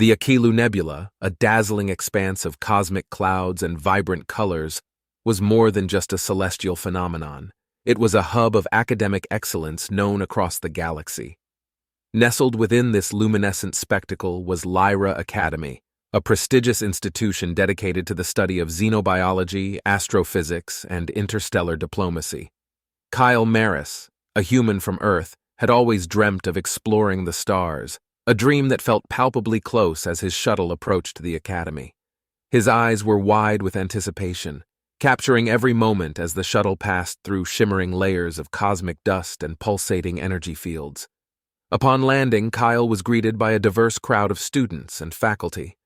The Akilu Nebula, a dazzling expanse of cosmic clouds and vibrant colors, was more than just a celestial phenomenon. It was a hub of academic excellence known across the galaxy. Nestled within this luminescent spectacle was Lyra Academy, a prestigious institution dedicated to the study of xenobiology, astrophysics, and interstellar diplomacy. Kyle Maris, a human from Earth, had always dreamt of exploring the stars, a dream that felt palpably close as his shuttle approached the academy. His eyes were wide with anticipation, capturing every moment as the shuttle passed through shimmering layers of cosmic dust and pulsating energy fields. Upon landing, Kyle was greeted by a diverse crowd of students and faculty.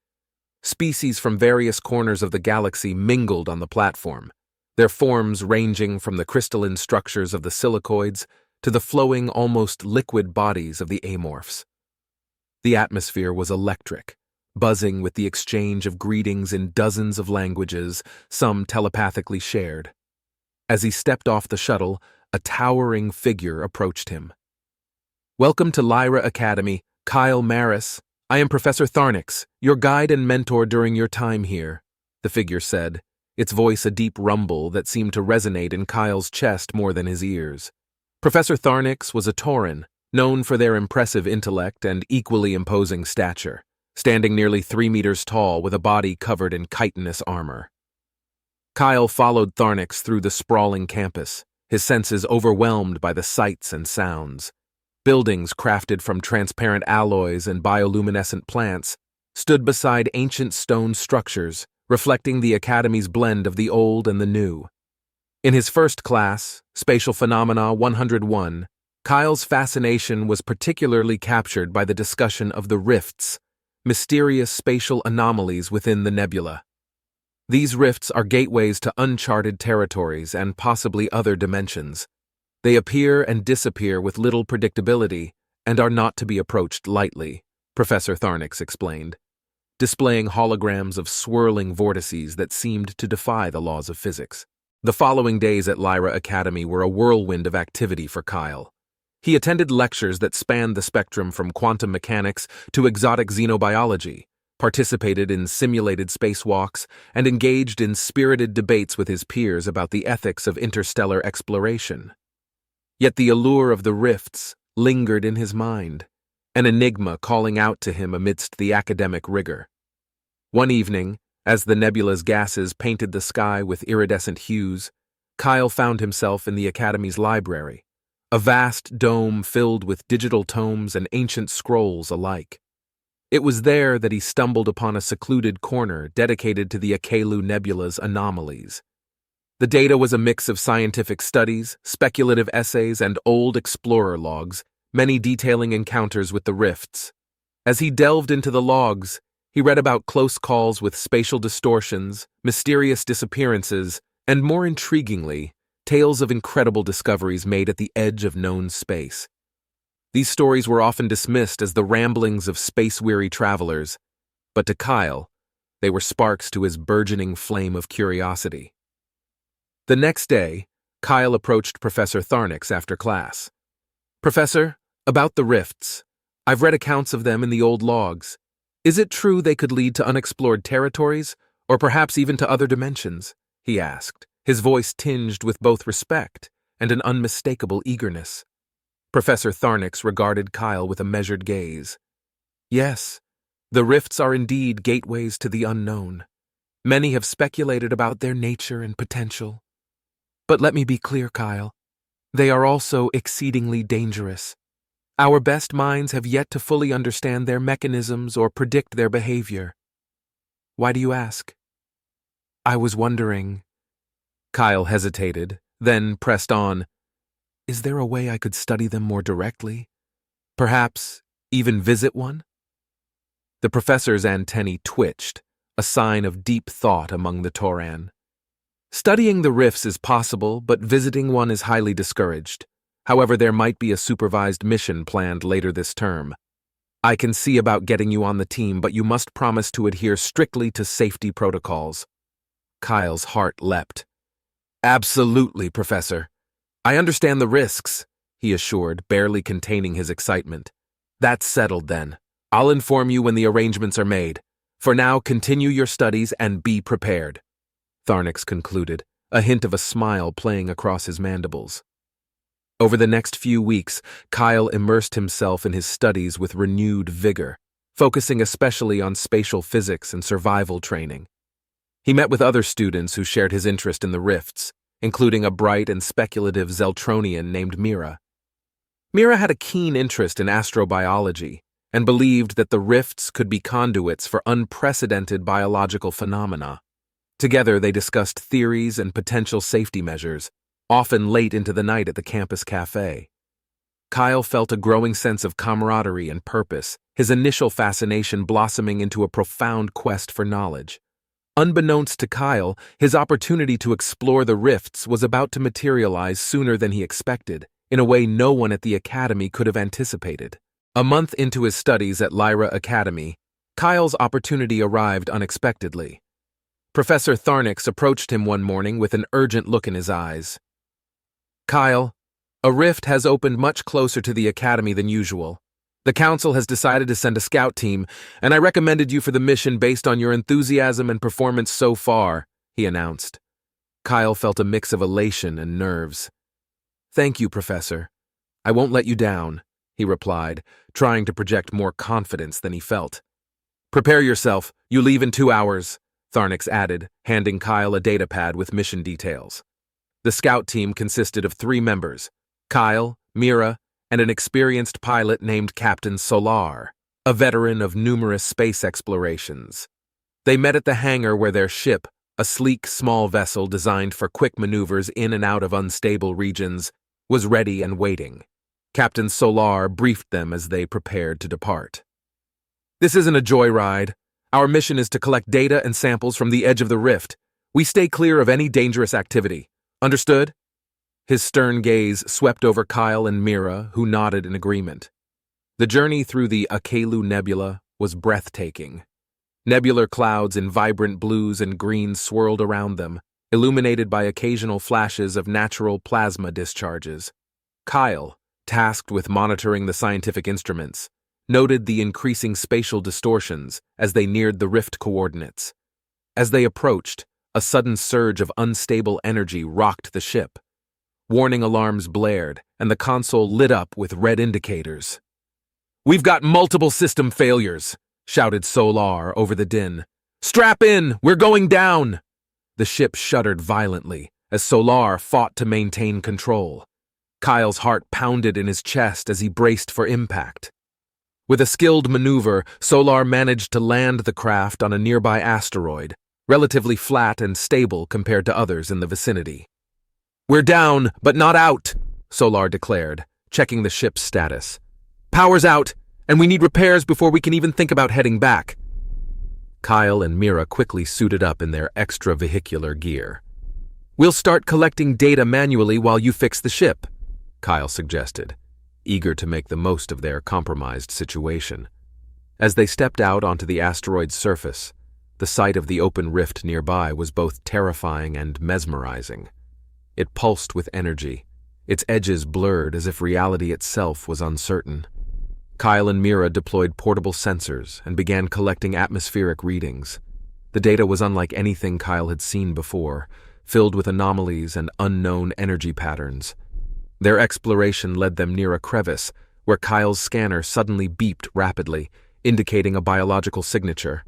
Species from various corners of the galaxy mingled on the platform, their forms ranging from the crystalline structures of the silicoids to the flowing, almost liquid bodies of the amorphs. The atmosphere was electric, buzzing with the exchange of greetings in dozens of languages, some telepathically shared. As he stepped off the shuttle, a towering figure approached him. "Welcome to Lyra Academy, Kyle Maris. I am Professor Tharnix, your guide and mentor during your time here," the figure said, its voice a deep rumble that seemed to resonate in Kyle's chest more than his ears. Professor Tharnix was a Tauran, known for their impressive intellect and equally imposing stature, standing nearly 3 meters tall with a body covered in chitinous armor. Kyle followed Tharnix through the sprawling campus, his senses overwhelmed by the sights and sounds. Buildings crafted from transparent alloys and bioluminescent plants stood beside ancient stone structures, reflecting the Academy's blend of the old and the new. In his first class, Spatial Phenomena 101, Kyle's fascination was particularly captured by the discussion of the rifts, mysterious spatial anomalies within the nebula. These rifts are gateways to uncharted territories and possibly other dimensions. They appear and disappear with little predictability and are not to be approached lightly, Professor Tharnix explained, displaying holograms of swirling vortices that seemed to defy the laws of physics. The following days at Lyra Academy were a whirlwind of activity for Kyle. He attended lectures that spanned the spectrum from quantum mechanics to exotic xenobiology, participated in simulated spacewalks, and engaged in spirited debates with his peers about the ethics of interstellar exploration. Yet the allure of the rifts lingered in his mind, an enigma calling out to him amidst the academic rigor. One evening, as the nebula's gases painted the sky with iridescent hues, Kyle found himself in the Academy's library, a vast dome filled with digital tomes and ancient scrolls alike. It was there that he stumbled upon a secluded corner dedicated to the Akilu Nebula's anomalies. The data was a mix of scientific studies, speculative essays, and old explorer logs, many detailing encounters with the rifts. As he delved into the logs, he read about close calls with spatial distortions, mysterious disappearances, and more intriguingly, tales of incredible discoveries made at the edge of known space. These stories were often dismissed as the ramblings of space-weary travelers, but to Kyle, they were sparks to his burgeoning flame of curiosity. The next day, Kyle approached Professor Tharnix after class. "Professor, about the rifts. I've read accounts of them in the old logs. Is it true they could lead to unexplored territories, or perhaps even to other dimensions?" he asked, his voice tinged with both respect and an unmistakable eagerness. Professor Tharnix regarded Kyle with a measured gaze. "Yes, the rifts are indeed gateways to the unknown. Many have speculated about their nature and potential. But let me be clear, Kyle. They are also exceedingly dangerous. Our best minds have yet to fully understand their mechanisms or predict their behavior." "Why do you ask?" "I was wondering." Kyle hesitated, then pressed on. "Is there a way I could study them more directly? Perhaps even visit one?" The professor's antennae twitched, a sign of deep thought among the Tauran. "Studying the rifts is possible, but visiting one is highly discouraged. However, there might be a supervised mission planned later this term. I can see about getting you on the team, but you must promise to adhere strictly to safety protocols." Kyle's heart leapt. "Absolutely, Professor. I understand the risks," he assured, barely containing his excitement. "That's settled then. I'll inform you when the arrangements are made. For now, continue your studies and be prepared," Tharnix concluded, a hint of a smile playing across his mandibles. Over the next few weeks, Kyle immersed himself in his studies with renewed vigor, focusing especially on spatial physics and survival training. He met with other students who shared his interest in the rifts, including a bright and speculative Zeltronian named Lyra. Lyra had a keen interest in astrobiology and believed that the rifts could be conduits for unprecedented biological phenomena. Together, they discussed theories and potential safety measures, often late into the night at the campus cafe. Kyle felt a growing sense of camaraderie and purpose, his initial fascination blossoming into a profound quest for knowledge. Unbeknownst to Kyle, his opportunity to explore the rifts was about to materialize sooner than he expected, in a way no one at the academy could have anticipated. A month into his studies at Lyra Academy, Kyle's opportunity arrived unexpectedly. Professor Tharnix approached him one morning with an urgent look in his eyes. "Kyle, a rift has opened much closer to the academy than usual. The council has decided to send a scout team, and I recommended you for the mission based on your enthusiasm and performance so far," he announced. Kyle felt a mix of elation and nerves. "Thank you, Professor. I won't let you down," he replied, trying to project more confidence than he felt. "Prepare yourself. You leave in 2 hours," Tharnix added, handing Kyle a datapad with mission details. The scout team consisted of 3 members, Kyle, Lyra, and an experienced pilot named Captain Solar, a veteran of numerous space explorations. They met at the hangar where their ship, a sleek, small vessel designed for quick maneuvers in and out of unstable regions, was ready and waiting. Captain Solar briefed them as they prepared to depart. "This isn't a joyride. Our mission is to collect data and samples from the edge of the rift. We stay clear of any dangerous activity. Understood?" His stern gaze swept over Kyle and Lyra, who nodded in agreement. The journey through the Akalu Nebula was breathtaking. Nebular clouds in vibrant blues and greens swirled around them, illuminated by occasional flashes of natural plasma discharges. Kyle, tasked with monitoring the scientific instruments, noted the increasing spatial distortions as they neared the rift coordinates. As they approached, a sudden surge of unstable energy rocked the ship. Warning alarms blared, and the console lit up with red indicators. "We've got multiple system failures," shouted Solar over the din. "Strap in! We're going down!" The ship shuddered violently as Solar fought to maintain control. Kyle's heart pounded in his chest as he braced for impact. With a skilled maneuver, Solar managed to land the craft on a nearby asteroid, relatively flat and stable compared to others in the vicinity. "We're down, but not out," Solar declared, checking the ship's status. "Power's out, and we need repairs before we can even think about heading back." Kyle and Lyra quickly suited up in their extravehicular gear. "We'll start collecting data manually while you fix the ship," Kyle suggested, eager to make the most of their compromised situation. As they stepped out onto the asteroid's surface, the sight of the open rift nearby was both terrifying and mesmerizing. It pulsed with energy, its edges blurred as if reality itself was uncertain. Kyle and Lyra deployed portable sensors and began collecting atmospheric readings. The data was unlike anything Kyle had seen before, filled with anomalies and unknown energy patterns. Their exploration led them near a crevice where Kyle's scanner suddenly beeped rapidly, indicating a biological signature.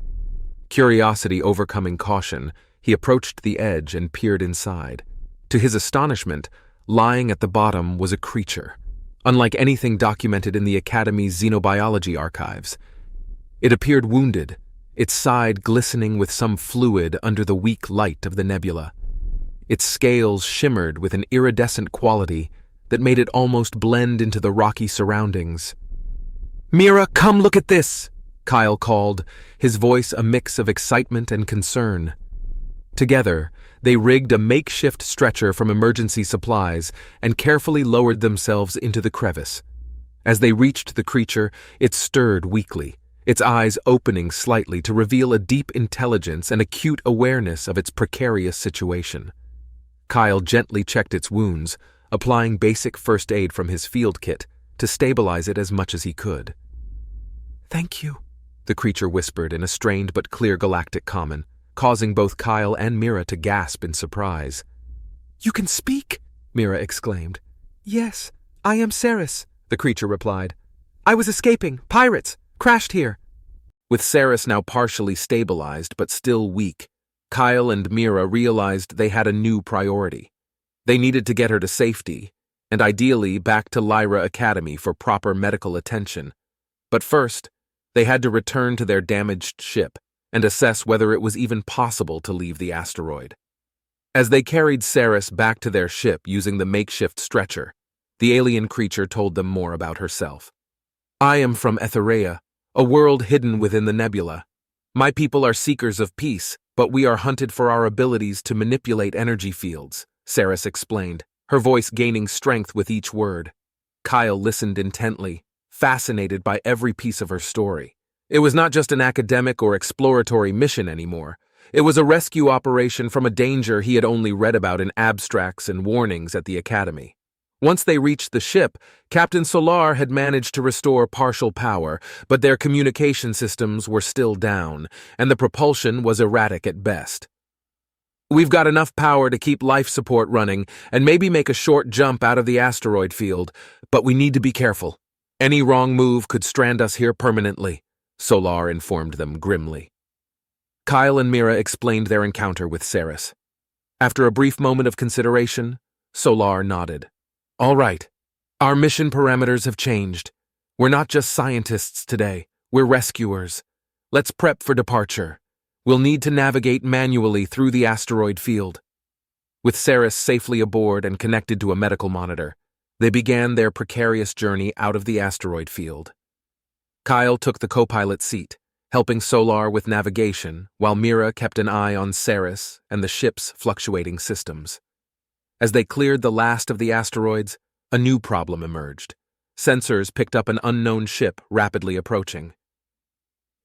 Curiosity overcoming caution, he approached the edge and peered inside. To his astonishment, lying at the bottom was a creature, unlike anything documented in the Academy's xenobiology archives. It appeared wounded, its side glistening with some fluid under the weak light of the nebula. Its scales shimmered with an iridescent quality that made it almost blend into the rocky surroundings. "Lyra, come look at this!" Kyle called, his voice a mix of excitement and concern. Together, they rigged a makeshift stretcher from emergency supplies and carefully lowered themselves into the crevice. As they reached the creature, it stirred weakly, its eyes opening slightly to reveal a deep intelligence and acute awareness of its precarious situation. Kyle gently checked its wounds, applying basic first aid from his field kit to stabilize it as much as he could. "Thank you," the creature whispered in a strained but clear galactic common, causing both Kyle and Mira to gasp in surprise. "You can speak?" Mira exclaimed. "Yes, I am Sarus," the creature replied. "I was escaping. Pirates! Crashed here." With Sarus now partially stabilized but still weak, Kyle and Mira realized they had a new priority. They needed to get her to safety, and ideally back to Lyra Academy for proper medical attention. But first, they had to return to their damaged ship and assess whether it was even possible to leave the asteroid. As they carried Sarus back to their ship using the makeshift stretcher, the alien creature told them more about herself. "I am from Etherea, a world hidden within the nebula. My people are seekers of peace, but we are hunted for our abilities to manipulate energy fields," Sarus explained, her voice gaining strength with each word. Kyle listened intently, fascinated by every piece of her story. It was not just an academic or exploratory mission anymore. It was a rescue operation from a danger he had only read about in abstracts and warnings at the academy. Once they reached the ship, Captain Solar had managed to restore partial power, but their communication systems were still down, and the propulsion was erratic at best. "We've got enough power to keep life support running and maybe make a short jump out of the asteroid field, but we need to be careful. Any wrong move could strand us here permanently," Solar informed them grimly. Kyle and Mira explained their encounter with Sarus. After a brief moment of consideration, Solar nodded. "All right. Our mission parameters have changed. We're not just scientists today, we're rescuers. Let's prep for departure. We'll need to navigate manually through the asteroid field." With Sarus safely aboard and connected to a medical monitor, they began their precarious journey out of the asteroid field. Kyle took the co-pilot seat, helping Solar with navigation, while Mira kept an eye on Sarus and the ship's fluctuating systems. As they cleared the last of the asteroids, a new problem emerged. Sensors picked up an unknown ship rapidly approaching.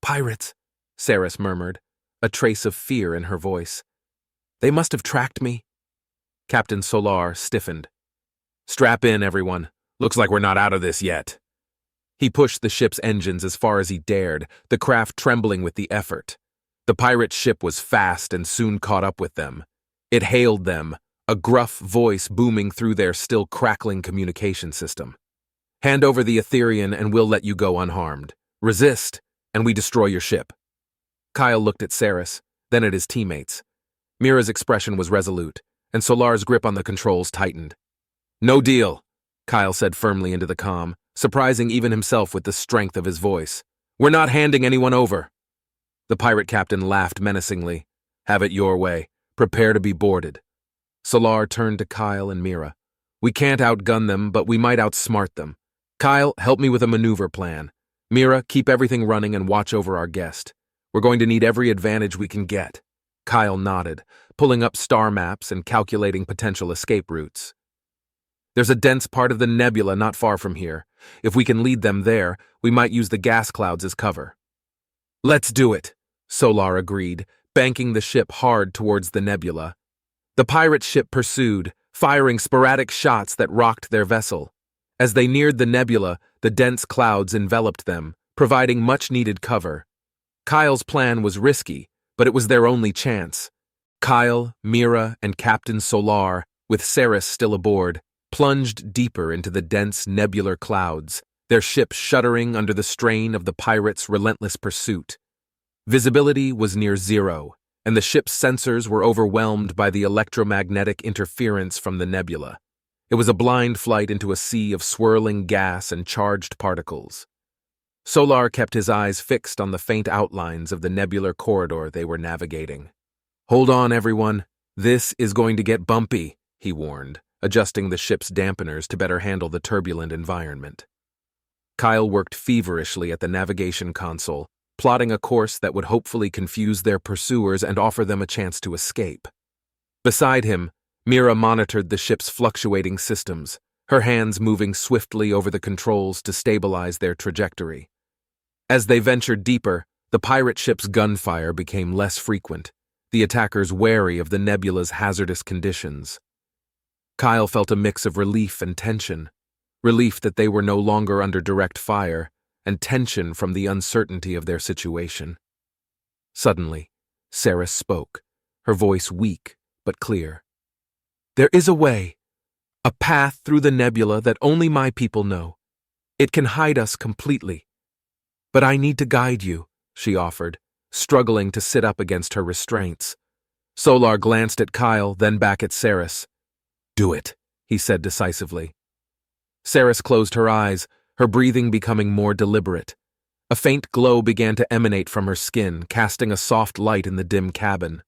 "Pirates," Sarus murmured, a trace of fear in her voice. "They must have tracked me." Captain Solar stiffened. "Strap in, everyone. Looks like we're not out of this yet." He pushed the ship's engines as far as he dared, the craft trembling with the effort. The pirate ship was fast and soon caught up with them. It hailed them, a gruff voice booming through their still crackling communication system. "Hand over the Etherian and we'll let you go unharmed. Resist, and we destroy your ship." Kyle looked at Sarus, then at his teammates. Mira's expression was resolute, and Solar's grip on the controls tightened. "No deal," Kyle said firmly into the comm, surprising even himself with the strength of his voice. "We're not handing anyone over." The pirate captain laughed menacingly. "Have it your way. Prepare to be boarded." Solar turned to Kyle and Mira. "We can't outgun them, but we might outsmart them. Kyle, help me with a maneuver plan. Mira, keep everything running and watch over our guest. We're going to need every advantage we can get." Kyle nodded, pulling up star maps and calculating potential escape routes. "There's a dense part of the nebula not far from here. If we can lead them there, we might use the gas clouds as cover." "Let's do it," Solar agreed, banking the ship hard towards the nebula. The pirate ship pursued, firing sporadic shots that rocked their vessel. As they neared the nebula, the dense clouds enveloped them, providing much-needed cover. Kyle's plan was risky, but it was their only chance. Kyle, Mira, and Captain Solar, with Sarus still aboard, plunged deeper into the dense nebular clouds, their ship shuddering under the strain of the pirates' relentless pursuit. Visibility was near zero, and the ship's sensors were overwhelmed by the electromagnetic interference from the nebula. It was a blind flight into a sea of swirling gas and charged particles. Solar kept his eyes fixed on the faint outlines of the nebular corridor they were navigating. "Hold on, everyone. This is going to get bumpy," he warned, adjusting the ship's dampeners to better handle the turbulent environment. Kyle worked feverishly at the navigation console, plotting a course that would hopefully confuse their pursuers and offer them a chance to escape. Beside him, Mira monitored the ship's fluctuating systems, her hands moving swiftly over the controls to stabilize their trajectory. As they ventured deeper, the pirate ship's gunfire became less frequent, the attackers wary of the nebula's hazardous conditions. Kyle felt a mix of relief and tension. Relief that they were no longer under direct fire, and tension from the uncertainty of their situation. Suddenly, Sarus spoke, her voice weak but clear. "There is a way, a path through the nebula that only my people know. It can hide us completely. But I need to guide you," she offered, struggling to sit up against her restraints. Solar glanced at Kyle, then back at Sarus. "Do it," he said decisively. Sarus closed her eyes, her breathing becoming more deliberate. A faint glow began to emanate from her skin, casting a soft light in the dim cabin.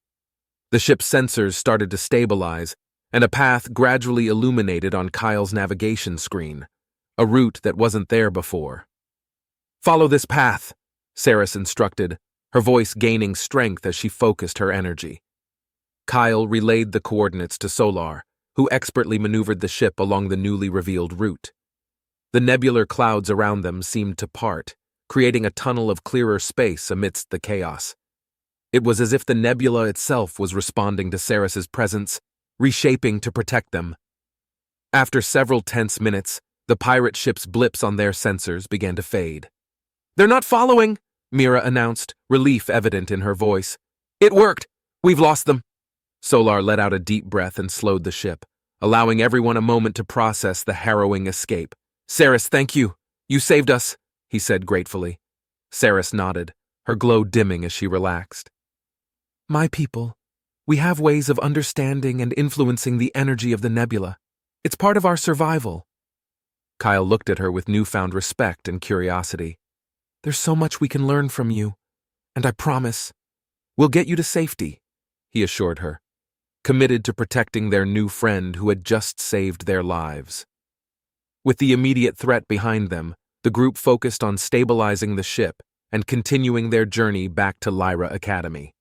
The ship's sensors started to stabilize, and a path gradually illuminated on Kyle's navigation screen, a route that wasn't there before. "Follow this path," Sarus instructed, her voice gaining strength as she focused her energy. Kyle relayed the coordinates to Solar, who expertly maneuvered the ship along the newly revealed route. The nebular clouds around them seemed to part, creating a tunnel of clearer space amidst the chaos. It was as if the nebula itself was responding to Sarus's presence, reshaping to protect them. After several tense minutes, the pirate ship's blips on their sensors began to fade. "They're not following," Mira announced, relief evident in her voice. "It worked! We've lost them!" Solar let out a deep breath and slowed the ship, allowing everyone a moment to process the harrowing escape. "Sarus, thank you. You saved us," he said gratefully. Sarus nodded, her glow dimming as she relaxed. "My people, we have ways of understanding and influencing the energy of the nebula. It's part of our survival." Kyle looked at her with newfound respect and curiosity. "There's so much we can learn from you, and I promise, we'll get you to safety," he assured her, committed to protecting their new friend who had just saved their lives. With the immediate threat behind them, the group focused on stabilizing the ship and continuing their journey back to Lyra Academy.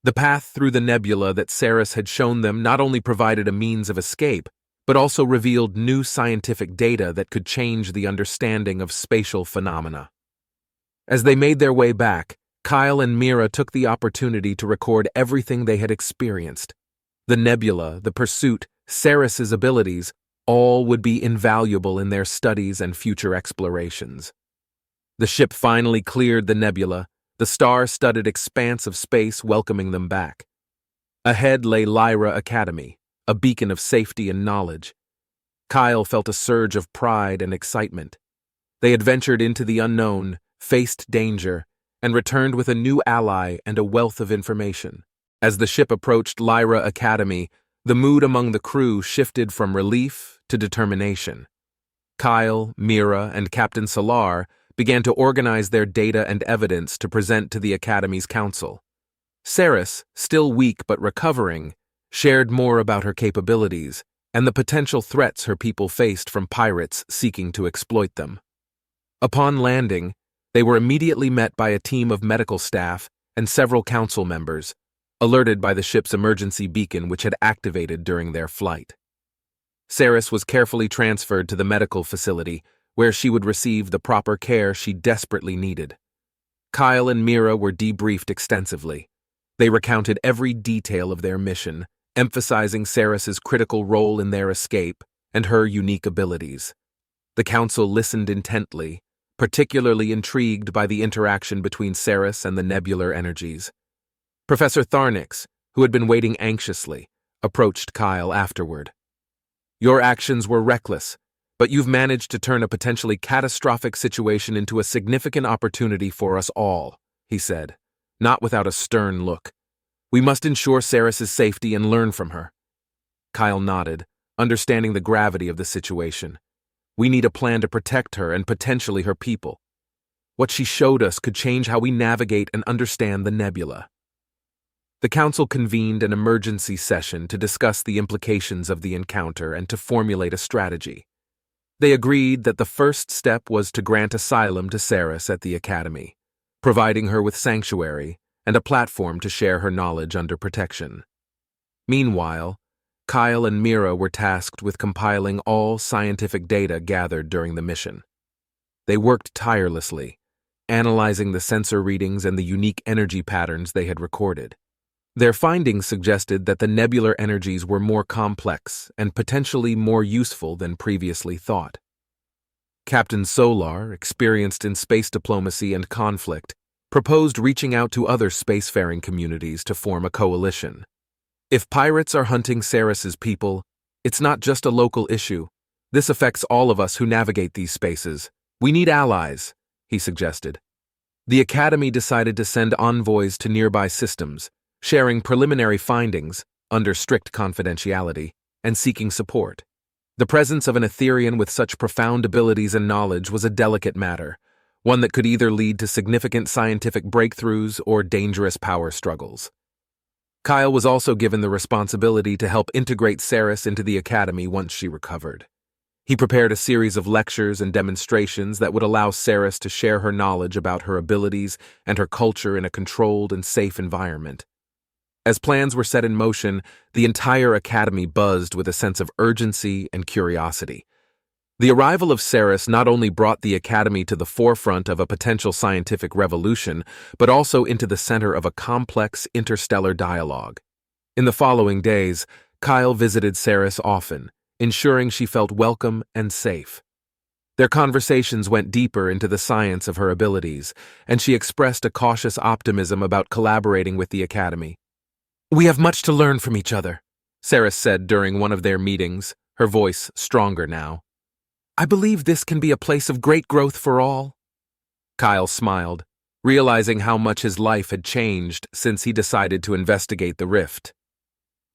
The path through the nebula that Sarus had shown them not only provided a means of escape, but also revealed new scientific data that could change the understanding of spatial phenomena. As they made their way back, Kyle and Mira took the opportunity to record everything they had experienced. The nebula, the pursuit, Sarus's abilities, all would be invaluable in their studies and future explorations. The ship finally cleared the nebula, the star-studded expanse of space welcoming them back. Ahead lay Lyra Academy, a beacon of safety and knowledge. Kyle felt a surge of pride and excitement. They had ventured into the unknown, faced danger, and returned with a new ally and a wealth of information. As the ship approached Lyra Academy, the mood among the crew shifted from relief to determination. Kyle, Mira, and Captain Solar began to organize their data and evidence to present to the Academy's council. Sarus, still weak but recovering, shared more about her capabilities and the potential threats her people faced from pirates seeking to exploit them. Upon landing, they were immediately met by a team of medical staff and several council members, alerted by the ship's emergency beacon which had activated during their flight. Sarus was carefully transferred to the medical facility, where she would receive the proper care she desperately needed. Kyle and Mira were debriefed extensively. They recounted every detail of their mission, emphasizing Sarus's critical role in their escape and her unique abilities. The council listened intently, particularly intrigued by the interaction between Sarus and the nebular energies. Professor Tharnix, who had been waiting anxiously, approached Kyle afterward. "Your actions were reckless, but you've managed to turn a potentially catastrophic situation into a significant opportunity for us all," he said, not without a stern look. "We must ensure Sarus's safety and learn from her." Kyle nodded, understanding the gravity of the situation. "We need a plan to protect her and potentially her people. What she showed us could change how we navigate and understand the nebula." The council convened an emergency session to discuss the implications of the encounter and to formulate a strategy. They agreed that the first step was to grant asylum to Sarus at the Academy, providing her with sanctuary and a platform to share her knowledge under protection. Meanwhile, Kyle and Mira were tasked with compiling all scientific data gathered during the mission. They worked tirelessly, analyzing the sensor readings and the unique energy patterns they had recorded. Their findings suggested that the nebular energies were more complex and potentially more useful than previously thought. Captain Solar, experienced in space diplomacy and conflict, proposed reaching out to other spacefaring communities to form a coalition. If pirates are hunting Sarus's people, it's not just a local issue. This affects all of us who navigate these spaces. We need allies, he suggested. The Academy decided to send envoys to nearby systems, sharing preliminary findings, under strict confidentiality, and seeking support. The presence of an Etherian with such profound abilities and knowledge was a delicate matter, one that could either lead to significant scientific breakthroughs or dangerous power struggles. Kyle was also given the responsibility to help integrate Sarus into the Academy once she recovered. He prepared a series of lectures and demonstrations that would allow Sarus to share her knowledge about her abilities and her culture in a controlled and safe environment. As plans were set in motion, the entire Academy buzzed with a sense of urgency and curiosity. The arrival of Sarus not only brought the Academy to the forefront of a potential scientific revolution, but also into the center of a complex interstellar dialogue. In the following days, Kyle visited Sarus often, ensuring she felt welcome and safe. Their conversations went deeper into the science of her abilities, and she expressed a cautious optimism about collaborating with the Academy. "We have much to learn from each other," Sarus said during one of their meetings, her voice stronger now. "I believe this can be a place of great growth for all." Kyle smiled, realizing how much his life had changed since he decided to investigate the rift.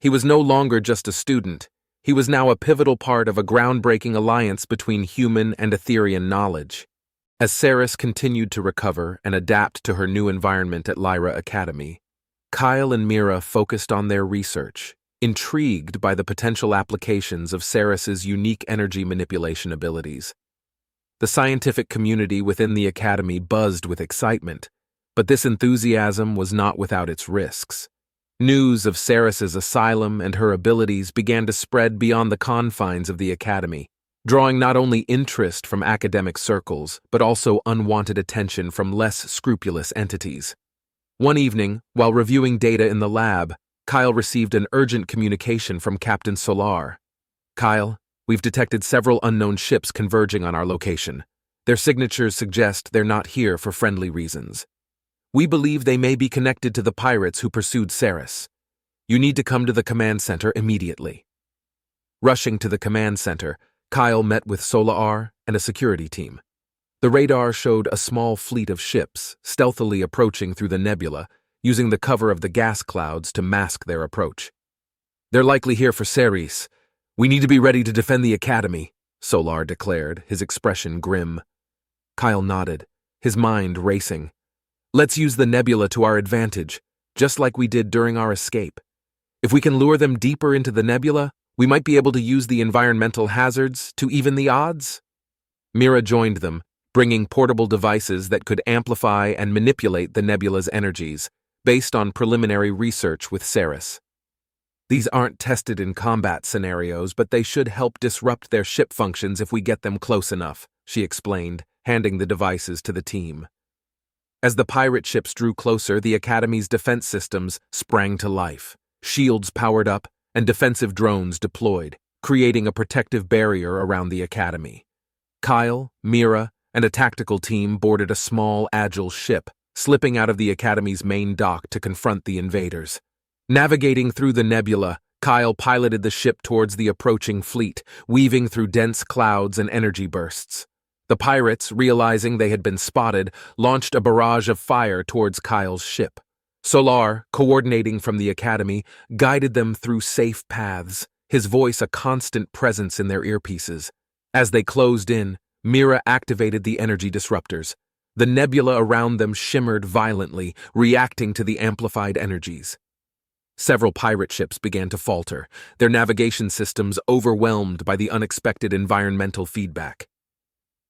He was no longer just a student. He was now a pivotal part of a groundbreaking alliance between human and Etherian knowledge. As Sarus continued to recover and adapt to her new environment at Lyra Academy, Kyle and Mira focused on their research, intrigued by the potential applications of Sarus's unique energy manipulation abilities. The scientific community within the Academy buzzed with excitement, but this enthusiasm was not without its risks. News of Sarus's asylum and her abilities began to spread beyond the confines of the Academy, drawing not only interest from academic circles, but also unwanted attention from less scrupulous entities. One evening, while reviewing data in the lab, Kyle received an urgent communication from Captain Solar. "Kyle, we've detected several unknown ships converging on our location. Their signatures suggest they're not here for friendly reasons. We believe they may be connected to the pirates who pursued Sarus. You need to come to the command center immediately." Rushing to the command center, Kyle met with Solar and a security team. The radar showed a small fleet of ships stealthily approaching through the nebula, using the cover of the gas clouds to mask their approach. "They're likely here for Sarus. We need to be ready to defend the Academy," Solar declared, his expression grim. Kyle nodded, his mind racing. "Let's use the nebula to our advantage, just like we did during our escape. If we can lure them deeper into the nebula, we might be able to use the environmental hazards to even the odds." Mira joined them, bringing portable devices that could amplify and manipulate the nebula's energies, based on preliminary research with Sarus. "These aren't tested in combat scenarios, but they should help disrupt their ship functions if we get them close enough," she explained, handing the devices to the team. As the pirate ships drew closer, the Academy's defense systems sprang to life. Shields powered up, and defensive drones deployed, creating a protective barrier around the Academy. Kyle, Mira, and a tactical team boarded a small, agile ship, slipping out of the Academy's main dock to confront the invaders. Navigating through the nebula, Kyle piloted the ship towards the approaching fleet, weaving through dense clouds and energy bursts. The pirates, realizing they had been spotted, launched a barrage of fire towards Kyle's ship. Solar, coordinating from the Academy, guided them through safe paths, his voice a constant presence in their earpieces. As they closed in, Mira activated the energy disruptors. The nebula around them shimmered violently, reacting to the amplified energies. Several pirate ships began to falter, their navigation systems overwhelmed by the unexpected environmental feedback.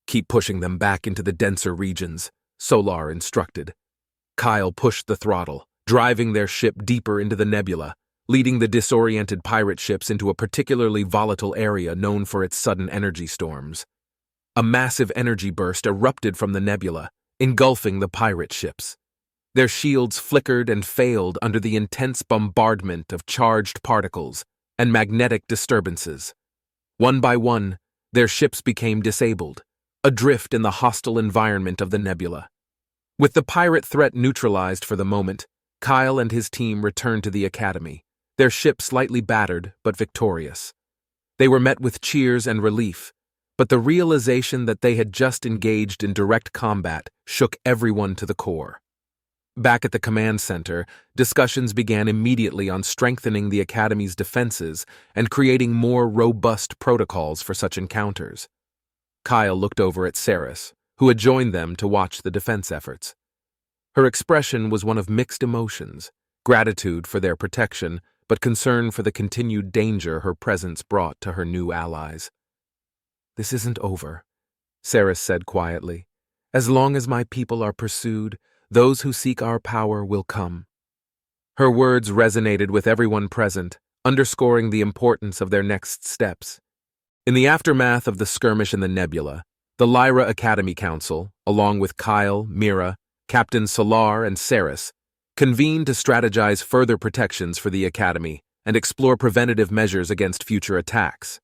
"Keep pushing them back into the denser regions," Solar instructed. Kyle pushed the throttle, driving their ship deeper into the nebula, leading the disoriented pirate ships into a particularly volatile area known for its sudden energy storms. A massive energy burst erupted from the nebula, engulfing the pirate ships. Their shields flickered and failed under the intense bombardment of charged particles and magnetic disturbances. One by one, their ships became disabled. adrift in the hostile environment of the nebula. With the pirate threat neutralized for the moment, Kyle and his team returned to the Academy, their ship slightly battered but victorious. They were met with cheers and relief, but the realization that they had just engaged in direct combat shook everyone to the core. Back at the command center, discussions began immediately on strengthening the Academy's defenses and creating more robust protocols for such encounters. Kyle looked over at Sarus, who had joined them to watch the defense efforts. Her expression was one of mixed emotions, gratitude for their protection, but concern for the continued danger her presence brought to her new allies. "This isn't over," Sarus said quietly. "As long as my people are pursued, those who seek our power will come." Her words resonated with everyone present, underscoring the importance of their next steps. In the aftermath of the skirmish in the nebula, the Lyra Academy Council, along with Kyle, Mira, Captain Solar, and Sarus, convened to strategize further protections for the Academy and explore preventative measures against future attacks.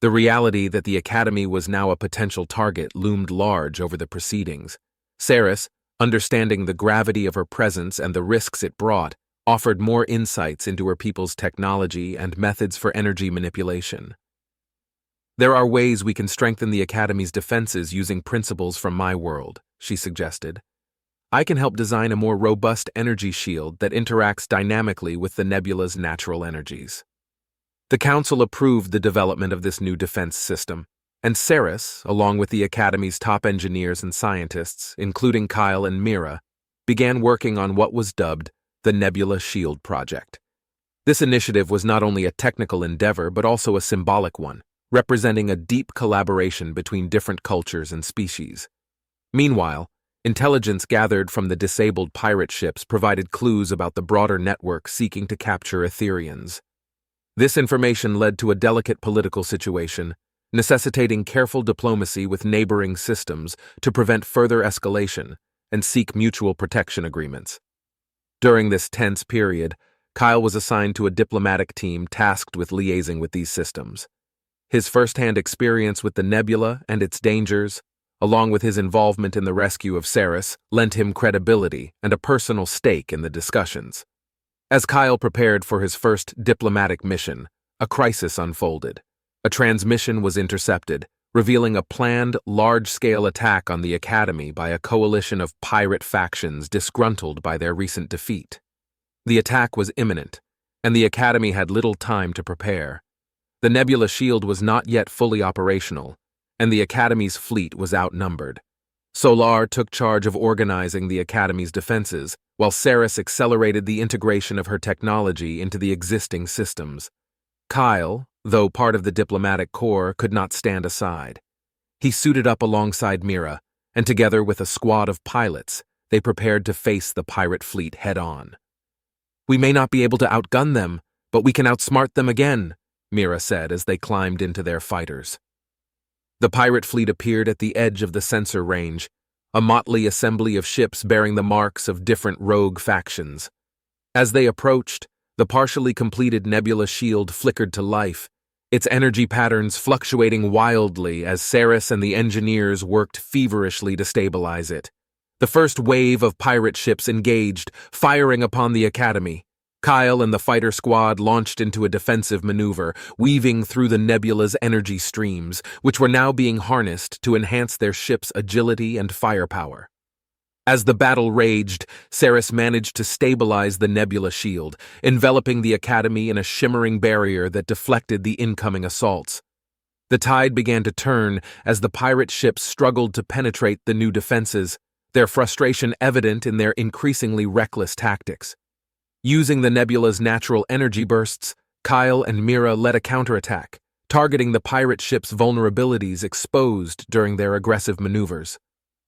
The reality that the Academy was now a potential target loomed large over the proceedings. Sarus, understanding the gravity of her presence and the risks it brought, offered more insights into her people's technology and methods for energy manipulation. "There are ways we can strengthen the Academy's defenses using principles from my world," she suggested. "I can help design a more robust energy shield that interacts dynamically with the nebula's natural energies." The Council approved the development of this new defense system, and Sarus, along with the Academy's top engineers and scientists, including Kyle and Mira, began working on what was dubbed the Nebula Shield Project. This initiative was not only a technical endeavor but also a symbolic one, representing a deep collaboration between different cultures and species. Meanwhile, intelligence gathered from the disabled pirate ships provided clues about the broader network seeking to capture Etherians. This information led to a delicate political situation, necessitating careful diplomacy with neighboring systems to prevent further escalation and seek mutual protection agreements. During this tense period, Kyle was assigned to a diplomatic team tasked with liaising with these systems. His first-hand experience with the nebula and its dangers, along with his involvement in the rescue of Sarus, lent him credibility and a personal stake in the discussions. As Kyle prepared for his first diplomatic mission, a crisis unfolded. A transmission was intercepted, revealing a planned, large-scale attack on the Academy by a coalition of pirate factions disgruntled by their recent defeat. The attack was imminent, and the Academy had little time to prepare. The Nebula Shield was not yet fully operational, and the Academy's fleet was outnumbered. Solar took charge of organizing the Academy's defenses, while Sarus accelerated the integration of her technology into the existing systems. Kyle, though part of the diplomatic corps, could not stand aside. He suited up alongside Mira, and together with a squad of pilots, they prepared to face the pirate fleet head-on. "We may not be able to outgun them, but we can outsmart them again," Mira said as they climbed into their fighters. The pirate fleet appeared at the edge of the sensor range, a motley assembly of ships bearing the marks of different rogue factions. As they approached, the partially completed Nebula Shield flickered to life, its energy patterns fluctuating wildly as Sarus and the engineers worked feverishly to stabilize it. The first wave of pirate ships engaged, firing upon the Academy. Kyle and the fighter squad launched into a defensive maneuver, weaving through the nebula's energy streams, which were now being harnessed to enhance their ship's agility and firepower. As the battle raged, Sarus managed to stabilize the Nebula Shield, enveloping the Academy in a shimmering barrier that deflected the incoming assaults. The tide began to turn as the pirate ships struggled to penetrate the new defenses, their frustration evident in their increasingly reckless tactics. Using the nebula's natural energy bursts, Kyle and Mira led a counterattack, targeting the pirate ship's vulnerabilities exposed during their aggressive maneuvers.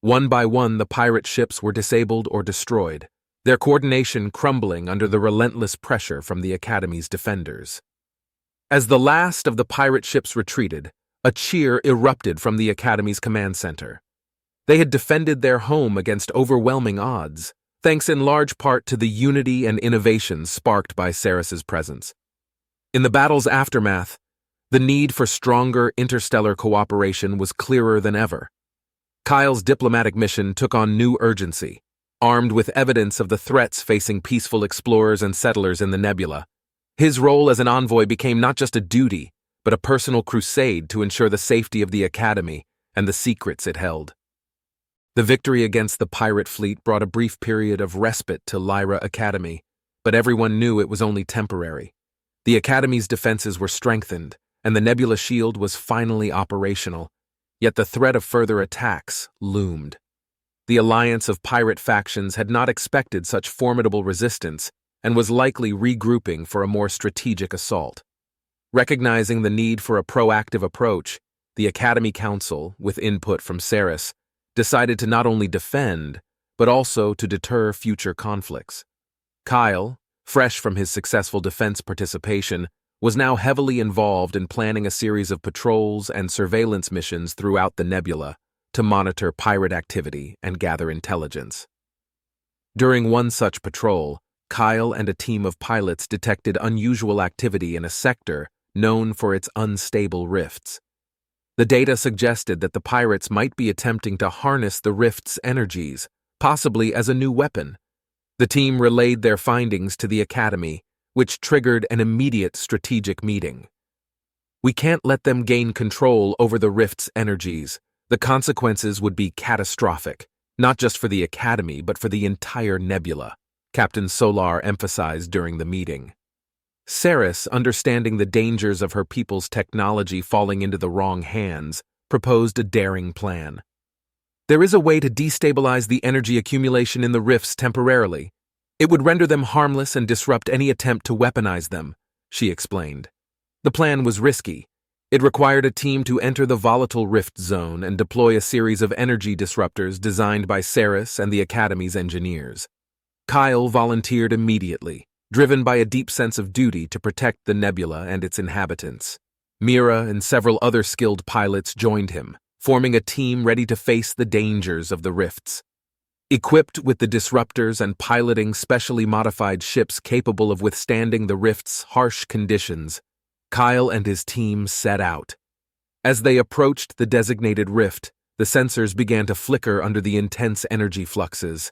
One by one, the pirate ships were disabled or destroyed, their coordination crumbling under the relentless pressure from the Academy's defenders. As the last of the pirate ships retreated, a cheer erupted from the Academy's command center. They had defended their home against overwhelming odds, thanks in large part to the unity and innovation sparked by Sarus's presence. In the battle's aftermath, the need for stronger interstellar cooperation was clearer than ever. Kyle's diplomatic mission took on new urgency. Armed with evidence of the threats facing peaceful explorers and settlers in the nebula, his role as an envoy became not just a duty, but a personal crusade to ensure the safety of the Academy and the secrets it held. The victory against the pirate fleet brought a brief period of respite to Lyra Academy, but everyone knew it was only temporary. The Academy's defenses were strengthened, and the Nebula Shield was finally operational, yet the threat of further attacks loomed. The alliance of pirate factions had not expected such formidable resistance and was likely regrouping for a more strategic assault. Recognizing the need for a proactive approach, the Academy Council, with input from Sarus, decided to not only defend, but also to deter future conflicts. Kyle, fresh from his successful defense participation, was now heavily involved in planning a series of patrols and surveillance missions throughout the nebula to monitor pirate activity and gather intelligence. During one such patrol, Kyle and a team of pilots detected unusual activity in a sector known for its unstable rifts. The data suggested that the pirates might be attempting to harness the rift's energies, possibly as a new weapon. The team relayed their findings to the Academy, which triggered an immediate strategic meeting. "We can't let them gain control over the rift's energies. The consequences would be catastrophic, not just for the Academy but for the entire nebula," Captain Solar emphasized during the meeting. Sarus, understanding the dangers of her people's technology falling into the wrong hands, proposed a daring plan. "There is a way to destabilize the energy accumulation in the rifts temporarily. It would render them harmless and disrupt any attempt to weaponize them," she explained. The plan was risky. It required a team to enter the volatile rift zone and deploy a series of energy disruptors designed by Sarus and the Academy's engineers. Kyle volunteered immediately, driven by a deep sense of duty to protect the nebula and its inhabitants. Mira and several other skilled pilots joined him, forming a team ready to face the dangers of the rifts. Equipped with the disruptors and piloting specially modified ships capable of withstanding the rift's harsh conditions, Kyle and his team set out. As they approached the designated rift, the sensors began to flicker under the intense energy fluxes.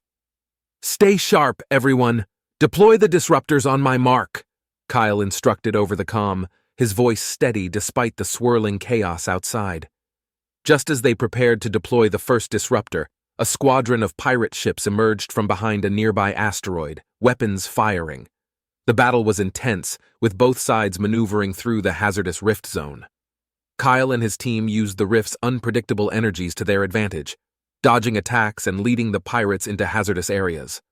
"Stay sharp, everyone! Deploy the disruptors on my mark," Kyle instructed over the comm, his voice steady despite the swirling chaos outside. Just as they prepared to deploy the first disruptor, a squadron of pirate ships emerged from behind a nearby asteroid, weapons firing. The battle was intense, with both sides maneuvering through the hazardous rift zone. Kyle and his team used the rift's unpredictable energies to their advantage, dodging attacks and leading the pirates into hazardous areas.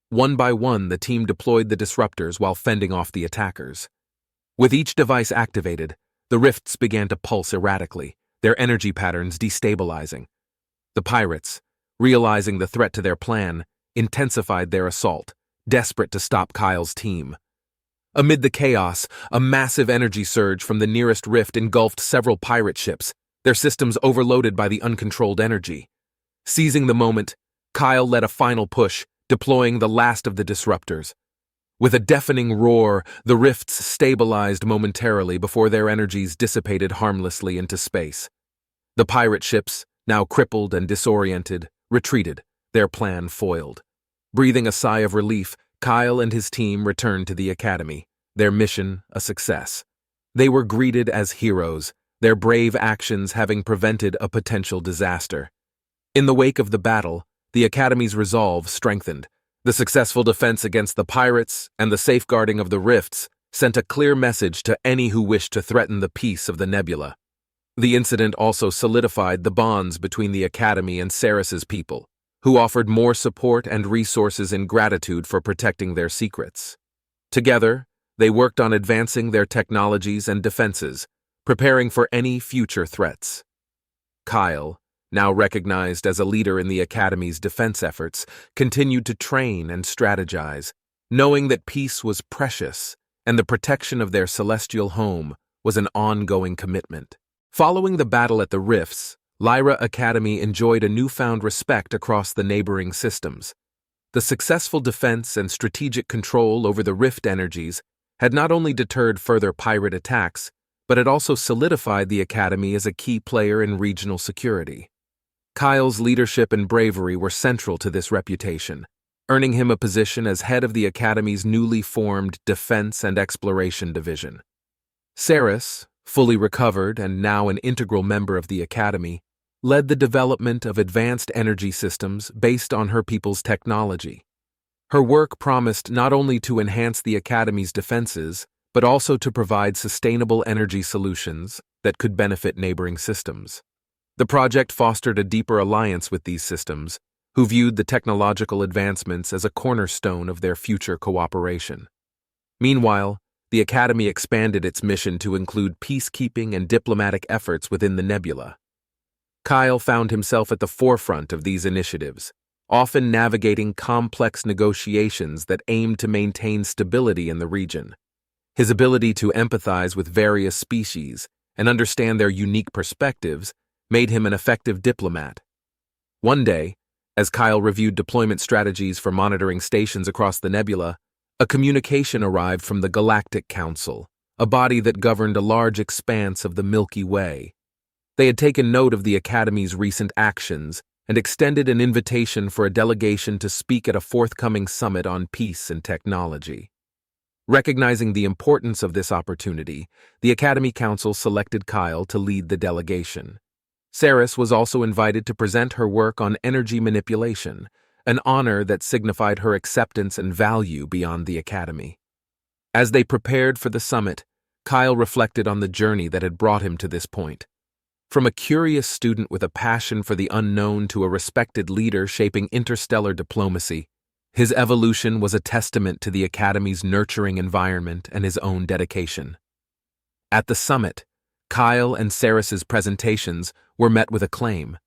One by one, the team deployed the disruptors while fending off the attackers. With each device activated, the rifts began to pulse erratically, their energy patterns destabilizing. The pirates, realizing the threat to their plan, intensified their assault, desperate to stop Kyle's team. Amid the chaos, a massive energy surge from the nearest rift engulfed several pirate ships, their systems overloaded by the uncontrolled energy. Seizing the moment, Kyle led a final push, deploying the last of the disruptors. With a deafening roar, the rifts stabilized momentarily before their energies dissipated harmlessly into space. The pirate ships, now crippled and disoriented, retreated, their plan foiled. Breathing a sigh of relief, Kyle and his team returned to the Academy, their mission a success. They were greeted as heroes, their brave actions having prevented a potential disaster. In the wake of the battle, the Academy's resolve strengthened. The successful defense against the pirates and the safeguarding of the rifts sent a clear message to any who wished to threaten the peace of the nebula. The incident also solidified the bonds between the Academy and Sarus's people, who offered more support and resources in gratitude for protecting their secrets. Together, they worked on advancing their technologies and defenses, preparing for any future threats. Kyle, now recognized as a leader in the Academy's defense efforts, continued to train and strategize, knowing that peace was precious and the protection of their celestial home was an ongoing commitment. Following the battle at the rifts, Lyra Academy enjoyed a newfound respect across the neighboring systems. The successful defense and strategic control over the rift energies had not only deterred further pirate attacks, but it also solidified the Academy as a key player in regional security. Kyle's leadership and bravery were central to this reputation, earning him a position as head of the Academy's newly formed Defense and Exploration Division. Sarus, fully recovered and now an integral member of the Academy, led the development of advanced energy systems based on her people's technology. Her work promised not only to enhance the Academy's defenses, but also to provide sustainable energy solutions that could benefit neighboring systems. The project fostered a deeper alliance with these systems, who viewed the technological advancements as a cornerstone of their future cooperation. Meanwhile, the Academy expanded its mission to include peacekeeping and diplomatic efforts within the nebula. Kyle found himself at the forefront of these initiatives, often navigating complex negotiations that aimed to maintain stability in the region. His ability to empathize with various species and understand their unique perspectives made him an effective diplomat. One day, as Kyle reviewed deployment strategies for monitoring stations across the nebula, a communication arrived from the Galactic Council, a body that governed a large expanse of the Milky Way. They had taken note of the Academy's recent actions and extended an invitation for a delegation to speak at a forthcoming summit on peace and technology. Recognizing the importance of this opportunity, the Academy Council selected Kyle to lead the delegation. Sarus was also invited to present her work on energy manipulation, an honor that signified her acceptance and value beyond the Academy. As they prepared for the summit, Kyle reflected on the journey that had brought him to this point. From a curious student with a passion for the unknown to a respected leader shaping interstellar diplomacy, his evolution was a testament to the Academy's nurturing environment and his own dedication. At the summit, Kyle and Sarus's presentations were met with acclaim.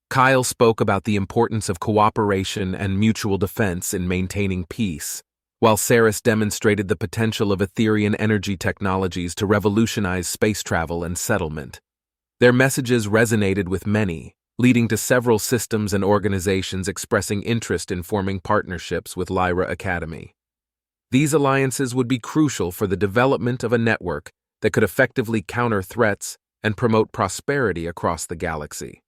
Kyle spoke about the importance of cooperation and mutual defense in maintaining peace, while Sarus demonstrated the potential of Etherian energy technologies to revolutionize space travel and settlement. Their messages resonated with many, leading to several systems and organizations expressing interest in forming partnerships with Lyra Academy. These alliances would be crucial for the development of a network that could effectively counter threats and promote prosperity across the galaxy.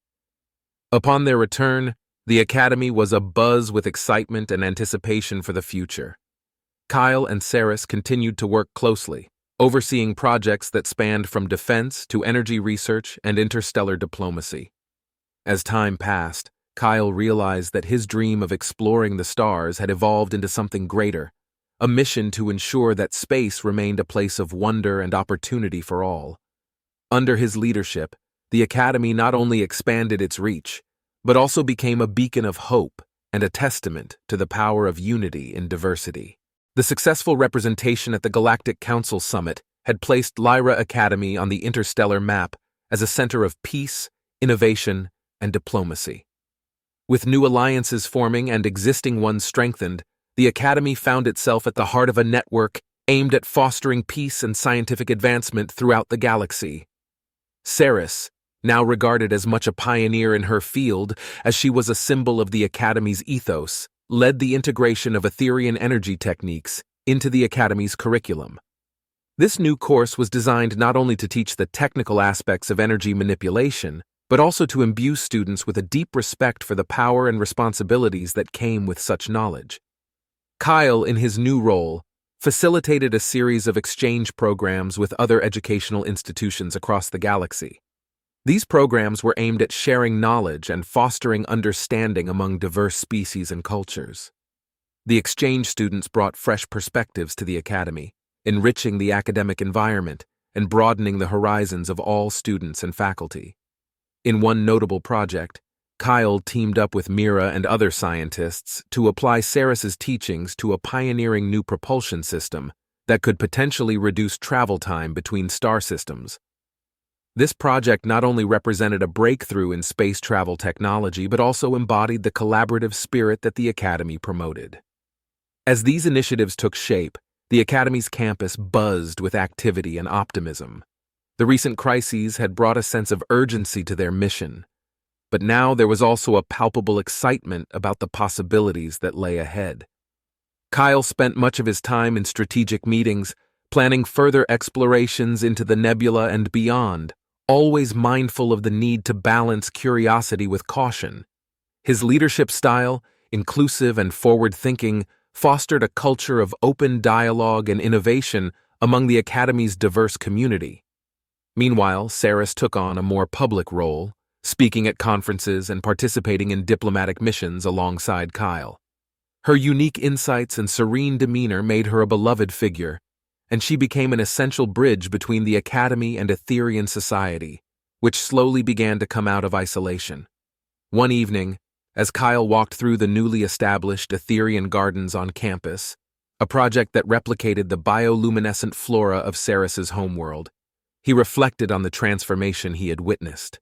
Upon their return, the Academy was abuzz with excitement and anticipation for the future. Kyle and Sarus continued to work closely, overseeing projects that spanned from defense to energy research and interstellar diplomacy. As time passed, Kyle realized that his dream of exploring the stars had evolved into something greater, a mission to ensure that space remained a place of wonder and opportunity for all. Under his leadership, the Academy not only expanded its reach, but also became a beacon of hope and a testament to the power of unity in diversity. The successful representation at the Galactic Council Summit had placed Lyra Academy on the interstellar map as a center of peace, innovation, and diplomacy. With new alliances forming and existing ones strengthened, the Academy found itself at the heart of a network aimed at fostering peace and scientific advancement throughout the galaxy. Sarus, now regarded as much a pioneer in her field as she was a symbol of the Academy's ethos, led the integration of Etherian energy techniques into the Academy's curriculum. This new course was designed not only to teach the technical aspects of energy manipulation, but also to imbue students with a deep respect for the power and responsibilities that came with such knowledge. Kyle, in his new role, facilitated a series of exchange programs with other educational institutions across the galaxy. These programs were aimed at sharing knowledge and fostering understanding among diverse species and cultures. The exchange students brought fresh perspectives to the Academy, enriching the academic environment and broadening the horizons of all students and faculty. In one notable project, Kyle teamed up with Mira and other scientists to apply Sarus's teachings to a pioneering new propulsion system that could potentially reduce travel time between star systems. This project not only represented a breakthrough in space travel technology but also embodied the collaborative spirit that the Academy promoted. As these initiatives took shape, the Academy's campus buzzed with activity and optimism. The recent crises had brought a sense of urgency to their mission, but now there was also a palpable excitement about the possibilities that lay ahead. Kyle spent much of his time in strategic meetings, planning further explorations into the nebula and beyond, always mindful of the need to balance curiosity with caution. His leadership style, inclusive and forward-thinking, fostered a culture of open dialogue and innovation among the Academy's diverse community. Meanwhile, Sarus took on a more public role, speaking at conferences and participating in diplomatic missions alongside Kyle. Her unique insights and serene demeanor made her a beloved figure, and she became an essential bridge between the Academy and Etherian society, which slowly began to come out of isolation. One evening, as Kyle walked through the newly established Etherian Gardens on campus, a project that replicated the bioluminescent flora of Sarus's homeworld, he reflected on the transformation he had witnessed.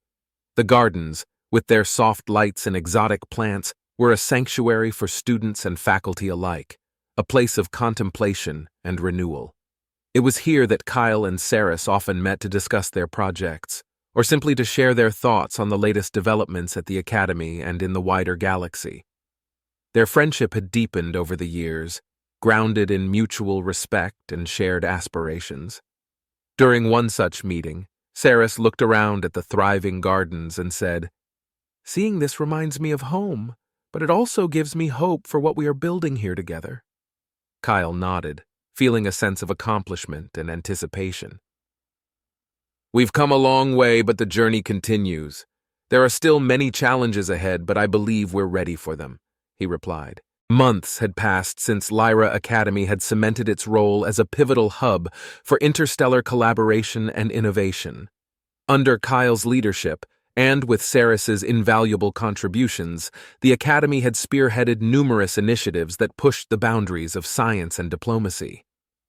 The gardens, with their soft lights and exotic plants, were a sanctuary for students and faculty alike, a place of contemplation and renewal. It was here that Kyle and Sarus often met to discuss their projects, or simply to share their thoughts on the latest developments at the Academy and in the wider galaxy. Their friendship had deepened over the years, grounded in mutual respect and shared aspirations. During one such meeting, Sarus looked around at the thriving gardens and said, "Seeing this reminds me of home, but it also gives me hope for what we are building here together." Kyle nodded, feeling a sense of accomplishment and anticipation. "We've come a long way, but the journey continues. There are still many challenges ahead, but I believe we're ready for them," he replied. Months had passed since Lyra Academy had cemented its role as a pivotal hub for interstellar collaboration and innovation. Under Kyle's leadership, and with Sarus's invaluable contributions, the Academy had spearheaded numerous initiatives that pushed the boundaries of science and diplomacy.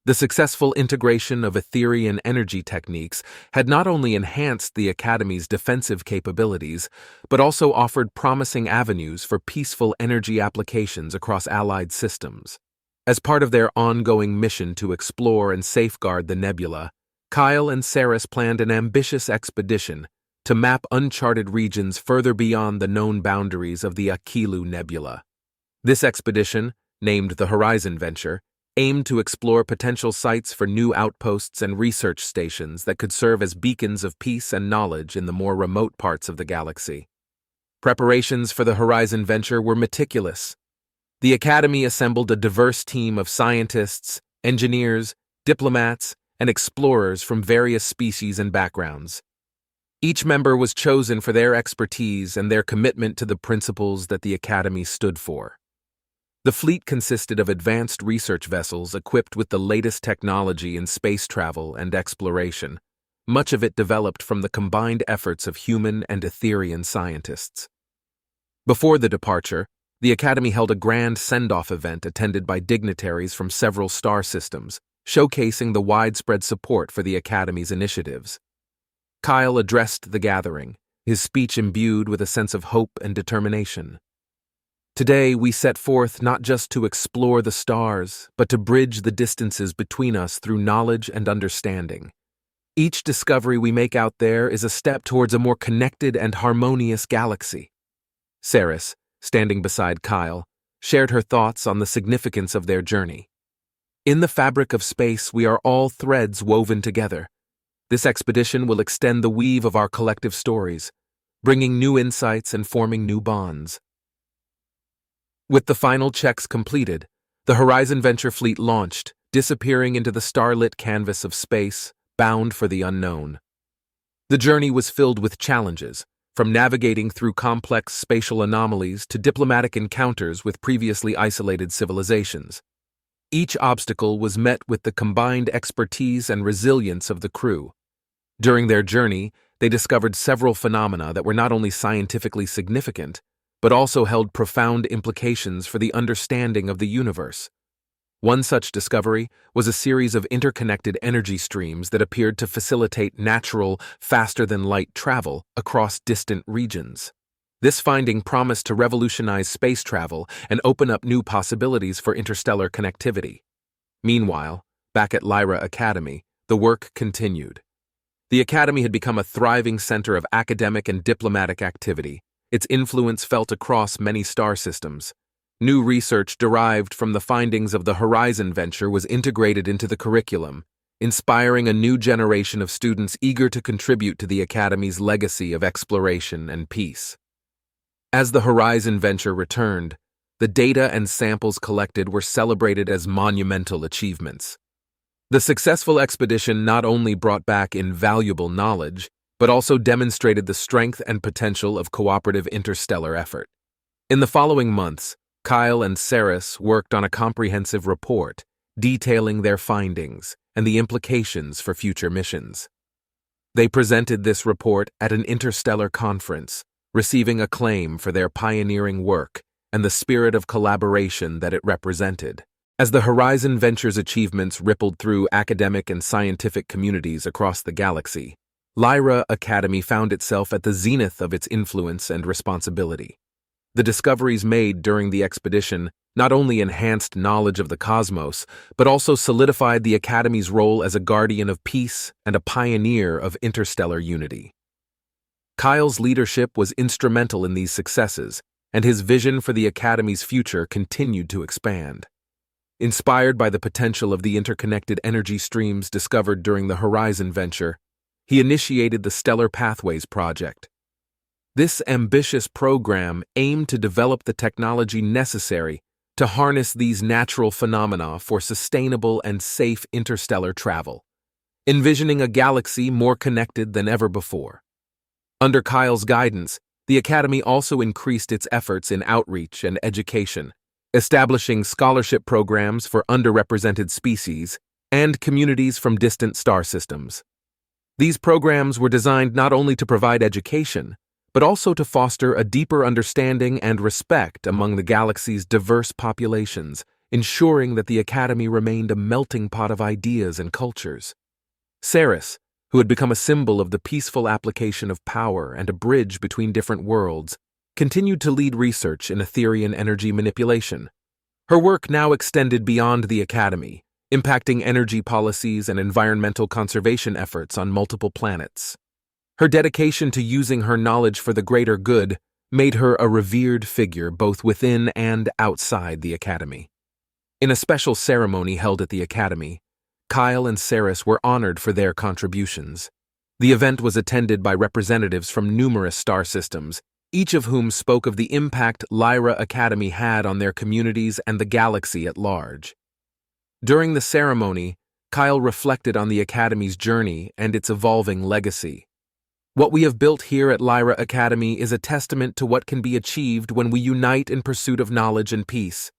The successful integration of Etherian energy techniques had not only enhanced the Academy's defensive capabilities, but also offered promising avenues for peaceful energy applications across allied systems. As part of their ongoing mission to explore and safeguard the nebula, Kyle and Sarus planned an ambitious expedition to map uncharted regions further beyond the known boundaries of the Akilu Nebula. This expedition, named the Horizon Venture, aimed to explore potential sites for new outposts and research stations that could serve as beacons of peace and knowledge in the more remote parts of the galaxy. Preparations for the Horizon Venture were meticulous. The Academy assembled a diverse team of scientists, engineers, diplomats, and explorers from various species and backgrounds. Each member was chosen for their expertise and their commitment to the principles that the Academy stood for. The fleet consisted of advanced research vessels equipped with the latest technology in space travel and exploration, much of it developed from the combined efforts of human and Etherian scientists. Before the departure, the Academy held a grand send-off event attended by dignitaries from several star systems, showcasing the widespread support for the Academy's initiatives. Kyle addressed the gathering, his speech imbued with a sense of hope and determination. "Today we set forth not just to explore the stars, but to bridge the distances between us through knowledge and understanding. Each discovery we make out there is a step towards a more connected and harmonious galaxy." Sarus, standing beside Kyle, shared her thoughts on the significance of their journey. "In the fabric of space, we are all threads woven together. This expedition will extend the weave of our collective stories, bringing new insights and forming new bonds." With the final checks completed, the Horizon Venture fleet launched, disappearing into the starlit canvas of space, bound for the unknown. The journey was filled with challenges, from navigating through complex spatial anomalies to diplomatic encounters with previously isolated civilizations. Each obstacle was met with the combined expertise and resilience of the crew. During their journey, they discovered several phenomena that were not only scientifically significant, but also held profound implications for the understanding of the universe. One such discovery was a series of interconnected energy streams that appeared to facilitate natural, faster-than-light travel across distant regions. This finding promised to revolutionize space travel and open up new possibilities for interstellar connectivity. Meanwhile, back at Lyra Academy, the work continued. The Academy had become a thriving center of academic and diplomatic activity, its influence felt across many star systems. New research derived from the findings of the Horizon Venture was integrated into the curriculum, inspiring a new generation of students eager to contribute to the Academy's legacy of exploration and peace. As the Horizon venture returned, the data and samples collected were celebrated as monumental achievements. The successful expedition not only brought back invaluable knowledge, but also demonstrated the strength and potential of cooperative interstellar effort. In the following months, Kyle and Sarus worked on a comprehensive report detailing their findings and the implications for future missions. They presented this report at an interstellar conference, receiving acclaim for their pioneering work and the spirit of collaboration that it represented. As the Horizon Venture's achievements rippled through academic and scientific communities across the galaxy, Lyra Academy found itself at the zenith of its influence and responsibility. The discoveries made during the expedition not only enhanced knowledge of the cosmos, but also solidified the Academy's role as a guardian of peace and a pioneer of interstellar unity. Kyle's leadership was instrumental in these successes, and his vision for the Academy's future continued to expand. Inspired by the potential of the interconnected energy streams discovered during the Horizon venture, he initiated the Stellar Pathways Project. This ambitious program aimed to develop the technology necessary to harness these natural phenomena for sustainable and safe interstellar travel, envisioning a galaxy more connected than ever before. Under Kyle's guidance, the Academy also increased its efforts in outreach and education, establishing scholarship programs for underrepresented species and communities from distant star systems. These programs were designed not only to provide education, but also to foster a deeper understanding and respect among the galaxy's diverse populations, ensuring that the Academy remained a melting pot of ideas and cultures. Sarus, who had become a symbol of the peaceful application of power and a bridge between different worlds, continued to lead research in Etherian energy manipulation. Her work now extended beyond the Academy, impacting energy policies and environmental conservation efforts on multiple planets. Her dedication to using her knowledge for the greater good made her a revered figure both within and outside the Academy. In a special ceremony held at the Academy, Kyle and Sarus were honored for their contributions. The event was attended by representatives from numerous star systems, each of whom spoke of the impact Lyra Academy had on their communities and the galaxy at large. During the ceremony, Kyle reflected on the Academy's journey and its evolving legacy. What we have built here at Lyra Academy is a testament to what can be achieved when we unite in pursuit of knowledge and peace.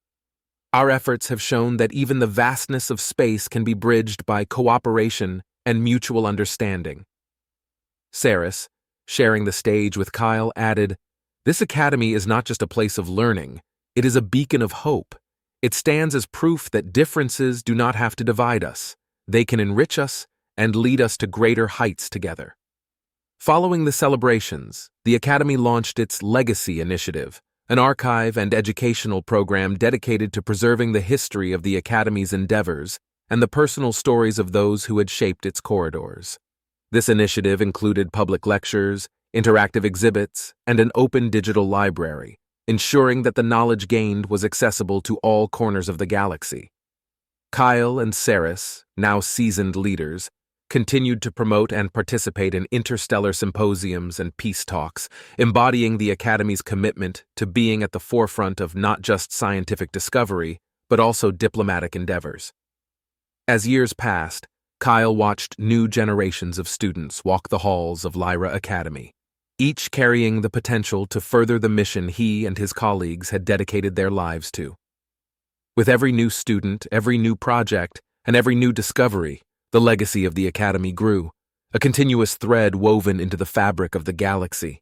Our efforts have shown that even the vastness of space can be bridged by cooperation and mutual understanding. Sarus, sharing the stage with Kyle, added, "This academy is not just a place of learning, it is a beacon of hope. It stands as proof that differences do not have to divide us. They can enrich us and lead us to greater heights together." Following the celebrations, the Academy launched its Legacy Initiative, an archive and educational program dedicated to preserving the history of the Academy's endeavors and the personal stories of those who had shaped its corridors. This initiative included public lectures, interactive exhibits, and an open digital library, ensuring that the knowledge gained was accessible to all corners of the galaxy. Kyle and Sarus, now seasoned leaders, continued to promote and participate in interstellar symposiums and peace talks, embodying the Academy's commitment to being at the forefront of not just scientific discovery, but also diplomatic endeavors. As years passed, Kyle watched new generations of students walk the halls of Lyra Academy, each carrying the potential to further the mission he and his colleagues had dedicated their lives to. With every new student, every new project, and every new discovery, the legacy of the Academy grew, a continuous thread woven into the fabric of the galaxy.